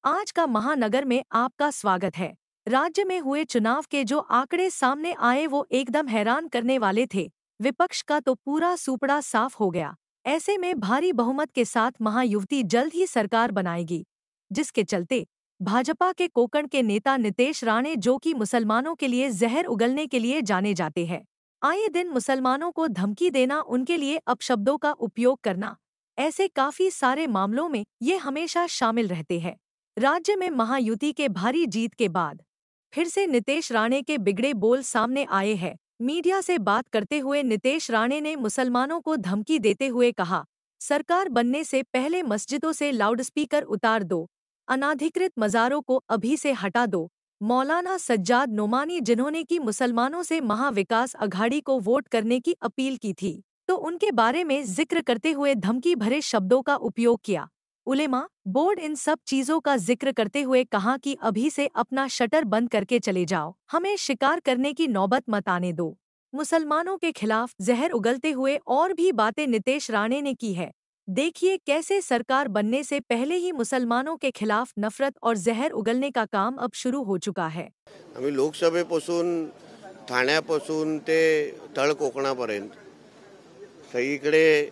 आज का महानगर में आपका स्वागत है। राज्य में हुए चुनाव के जो आंकड़े सामने आए वो एकदम हैरान करने वाले थे। विपक्ष का तो पूरा सूपड़ा साफ हो गया। ऐसे में भारी बहुमत के साथ महायुति जल्द ही सरकार बनाएगी, जिसके चलते भाजपा के कोंकण के नेता नितेश राणे, जो कि मुसलमानों के लिए जहर उगलने के लिए जाने जाते हैं, आए दिन मुसलमानों को धमकी देना, उनके लिए अपशब्दों का उपयोग करना, ऐसे काफी सारे मामलों में ये हमेशा शामिल रहते हैं। राज्य में महायुति के भारी जीत के बाद फिर से नितेश राणे के बिगड़े बोल सामने आए हैं। मीडिया से बात करते हुए नितेश राणे ने मुसलमानों को धमकी देते हुए कहा, सरकार बनने से पहले मस्जिदों से लाउडस्पीकर उतार दो, अनाधिकृत मज़ारों को अभी से हटा दो। मौलाना सज्जाद नोमानी, जिन्होंने की मुसलमानों से महाविकास अघाड़ी को वोट करने की अपील की थी, तो उनके बारे में जिक्र करते हुए धमकी भरे शब्दों का उपयोग किया। उलेमा बोर्ड इन सब चीजों का जिक्र करते हुए कहा कि अभी से अपना शटर बंद करके चले जाओ, हमें शिकार करने की नौबत मत आने दो। मुसलमानों के खिलाफ जहर उगलते हुए और भी बातें नितेश राणे ने की है। देखिए कैसे सरकार बनने से पहले ही मुसलमानों के खिलाफ नफरत और जहर उगलने का काम अब शुरू हो चुका है। आम्ही लोकसभेपासून ठाण्यापासून ते तळ कोकणापर्यंत सगळीकडे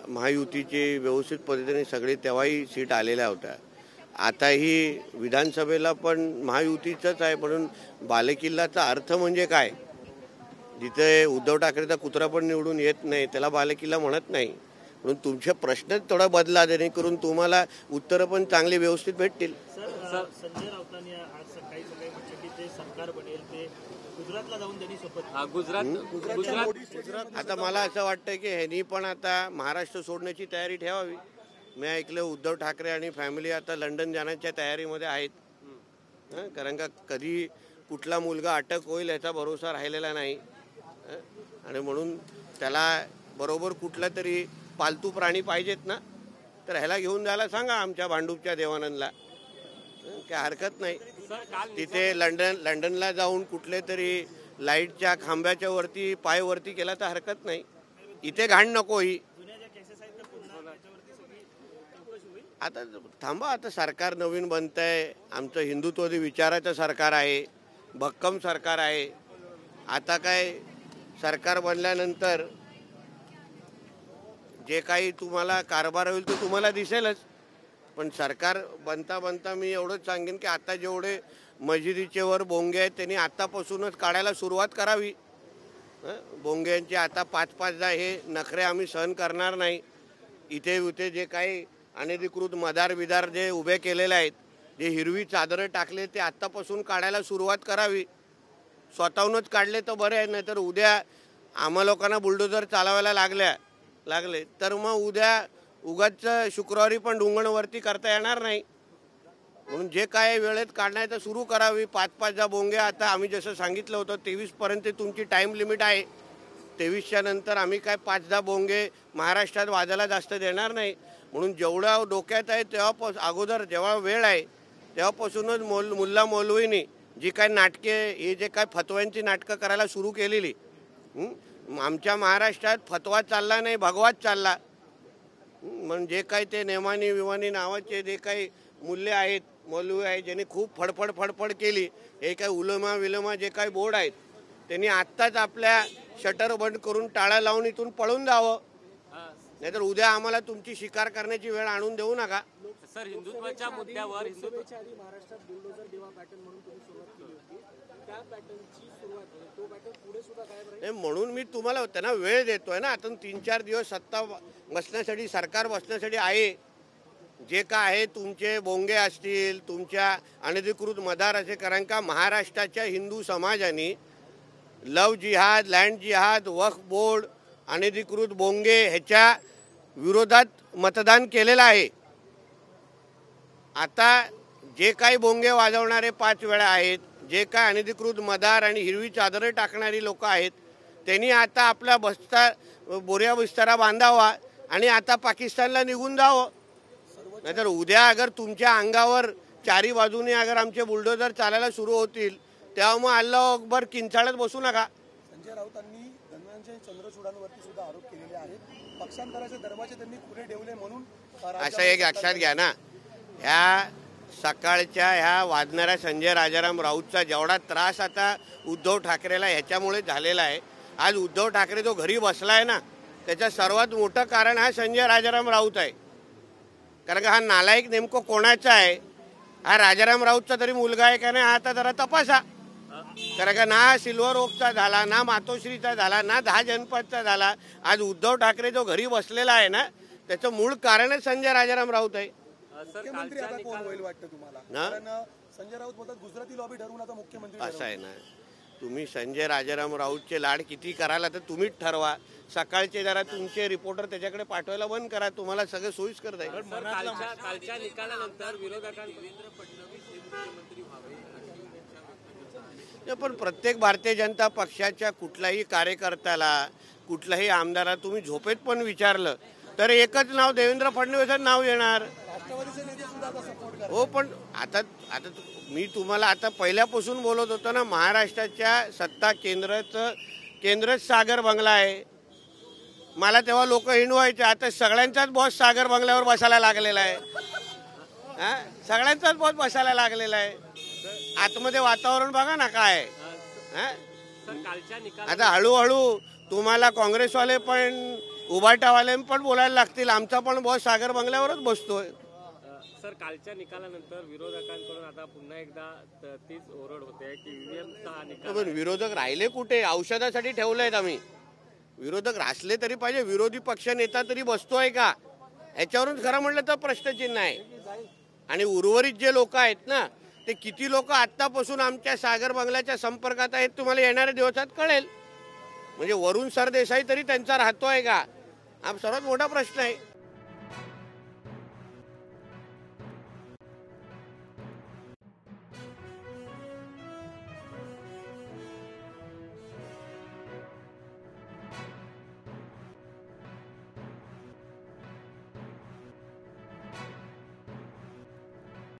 महायुतीची व्यवस्थित पद्धतीने सगळे तेव्हाही सीट आलेल्या होत्या। आताही विधानसभेला पण महायुतीचंच आहे, म्हणून बालेकिल्लाचा अर्थ म्हणजे काय? जिथे उद्धव ठाकरेचा कुत्रा पण निवडून येत नाही त्याला बालेकिल्ला म्हणत नाही, म्हणून तुमचे प्रश्नच थोडा बदला, जेणेकरून तुम्हाला उत्तरं पण चांगली व्यवस्थित भेटतील। संजय राऊतांनी आज सकाळी म्हटलं की ते सरकार बनेल, ते गुजरातला जाऊन त्यांनी शपथ गुजरात आता मला असं वाटतं की ह्यांनी पण आता महाराष्ट्र सोडण्याची तयारी ठेवावी। मी ऐकलं उद्धव ठाकरे आणि फॅमिली आता लंडन जाण्याच्या तयारीमध्ये आहेत, कारण का कधी कुठला मुलगा अटक होईल याचा भरोसा राहिलेला नाही, आणि म्हणून त्याला बरोबर कुठला तरी पालतू प्राणी पाहिजेत ना, तर ह्याला घेऊन जायला सांगा आमच्या भांडूपच्या देवानंदला, काय हरकत नाही। तिथे लंडनला जाऊन कुठले तरी लाईटच्या खांब्याच्या वरती पाय वरती केला तर हरकत नाही, इथे घाण नको ही। आता थांबा, आता सरकार नवीन बनतंय, आमचं हिंदुत्ववादी विचाराचं सरकार आहे, भक्कम सरकार आहे। आता काय सरकार बनल्यानंतर जे काही तुम्हाला कारभार होईल तो तुम्हाला दिसेलच, पण सरकार बनता बनता मी एवढंच सांगेन की आता जेवढे मस्जिदीचे वर बोंगे आहेत त्यांनी आतापासूनच काढायला सुरुवात करावी। बोंग्यांचे आता 5-5 हे नखरे आम्ही सहन करणार नाही। इथे जे काही अनधिकृत मदार जे उभे केलेले आहेत, जे हिरवी चादरं टाकले, ते आतापासून काढायला सुरुवात करावी। स्वतःहूनच काढले तर बरे आहे, नाहीतर उद्या आम्हा लोकांना बुलडोजर चालवायला लागले तर मग उद्या उगाच शुक्रवारी पण ढुंगणवरती करता येणार नाही, म्हणून जे काय वेळेत काढण्याचं सुरू करावी। 5-5 बोंगे आता आम्ही जसं सांगितलं होतं 23 पर्यंत तुमची टाईम लिमिट आहे, 23च्या नंतर आम्ही काय 5-10 बोंगे महाराष्ट्रात वाजायला जास्त देणार नाही, म्हणून जेवढ्या डोक्यात आहे तेव्हा अगोदर जेव्हा वेळ आहे तेव्हापासूनच मुल्ला मौलवीनी जी काय नाटके, हे जे काय फतव्यांची नाटकं करायला सुरू केलेली, आमच्या महाराष्ट्रात फतवा चालला नाही, भगवाच चालला। म्हणजे काय ते नेमानी विमानी नावाचे जे काही मूल्य आहेत, मौलवी आहेत, ज्यांनी खूप फडफड केली, हे काय उलमा जे काही बोर्ड आहेत त्यांनी आत्ताच आपल्या शटर बंद करून टाळा लावून इथून पळून जावं, नाहीतर उद्या आम्हाला तुमची शिकार करण्याची वेळ आणून देऊ नका। सर, हिंदुत्वाच्या मुद्द्यावर महाराष्ट्रात बुलडोजर देवा पॅटर्न म्हणून तुम्ही सुरुवात केली होती, त्या पॅटर्नची सुरुवात आहे, तो पॅटर्न पुढे सुद्धा कायम राहील? म्हणून मी तुम्हाला त्यांना वेळ देतोय ना, आता 3-4 दिवस सत्ता बसण्यासाठी, सरकार बसण्यासाठी आहे। जे काय आहे तुमचे बोंगे असतील, तुमच्या अनधिकृत मदार असे, कारण का महाराष्ट्राच्या हिंदू समाजाने लव जिहाद, लँड जिहाद, वक्फ बोर्ड, अनधिकृत बोंगे ह्याच्या विरोधात मतदान केलेलं आहे। आता जे काही बोंगे वाजवणारे 5 वेळा आहेत, जे काय अनधिकृत मदार आणि हिरवी चादरं टाकणारी लोक आहेत, त्यांनी आता आपला बोऱ्या बिस्तारा बांधावा आणि आता पाकिस्तानला निघून जावं, नाहीतर उद्या अगर तुमच्या अंगावर चारी बाजूने अगर आमचे बुलडोजर चालायला सुरू होतील तेव्हा मग अल्लाह अकबर किंचाळत बसू नका। संजय राऊतांनी धनंजय चंद्रचूडांवरती सुद्धा आरोप केलेले आहेत, पक्षांतराचे दरवाजे त्यांनी खुले ठेवले म्हणून असं एक लक्षात घ्या ना, ह्या सकाळच्या ह्या वाजणाऱ्या संजय राजाराम राऊतचा जेवढा त्रास आता उद्धव ठाकरेला ह्याच्यामुळे झालेला आहे, आज उद्धव ठाकरे जो घरी बसला आहे ना, त्याचं सर्वात मोठं कारण हा संजय राजाराम राऊत आहे. कारण का हा नालायक नेमकं कोणाचा आहे, हा राजाराम राऊतचा तरी मुलगा आहे का नाही, हा आता जरा तपासा. कारण का ना सिल्वर ओकचा झाला, ना मातोश्रीचा झाला, ना 10 जनपदचा झाला. आज उद्धव ठाकरे जो घरी बसलेला आहे ना, त्याचं मूळ कारणच संजय राजाराम राऊत आहे. मुख्यमंत्री आता कोण होईल वाटतं तुम्हाला? ना? कारण संजय राऊत बोलतात गुजराती लॉबी ठरवून आता मुख्यमंत्री असं आहे ना, तुम्ही संजय राजाराम राऊतचे लाड किती कराल तर तुम्हीच ठरवा. सकाळचे जरा तुमचे रिपोर्टर त्याच्याकडे पाठवायला बंद करा, तुम्हाला सगळं सोयीस्कर जाईल. सर, कालच्या निकालानंतर विरोधकांनी फडणवीस हे मुख्यमंत्री व्हावे अशी इच्छा व्यक्त केली. पण प्रत्येक भारतीय जनता पक्षाच्या कुठल्याही कार्यकर्त्याला, कुठल्याही आमदाराला तुम्ही झोपेत पण विचारलं तर एकच नाव, देवेंद्र फडणवीसच नाव येणार. राष्ट्रवादीचे नेते सुद्धा आता सपोर्ट करतात. हो, पण आता आता मी तुम्हाला आता पहिल्यापासून बोलत होतो ना, महाराष्ट्राच्या सत्ता केंद्रच सागर बंगला आहे. मला तेव्हा लोक हिंडवायचे, आता सगळ्यांचाच बॉस सागर बंगल्यावर बसायला लागलेला आहे. हा, सगळ्यांचाच बॉस बसायला लागलेला आहे. आतमध्ये वातावरण बघा ना काय आहे. हा? सर, कालच्या निकाल आता हळूहळू तुम्हाला काँग्रेसवाले पण उभाटावाले पण बोलायला लागतील, आमचा पण बॉस सागर बंगल्यावरच बसतोय. सर, कालच्या निकालानंतर विरोधकांकडून आता पुन्हा एकदा तीच ओरड होते की ईव्हीएमचा हा निकाल. पण विरोधक राहिले कुठे? औषधासाठी ठेवलेत आम्ही. विरोधक रासले तरी पाहिजे, विरोधी पक्ष नेता तरी बसतोय का, ह्याच्यावरून खरं म्हटलं तर प्रश्नचिन्ह आहे. आणि उर्वरित जे लोक आहेत ना, ते किती लोक आत्तापासून आमच्या सागर बंगल्याच्या संपर्कात आहेत तुम्हाला येणाऱ्या दिवसात कळेल. म्हणजे वरुण सरदेसाई तरी त्यांचा राहतोय का, हा सर्वात मोठा प्रश्न आहे.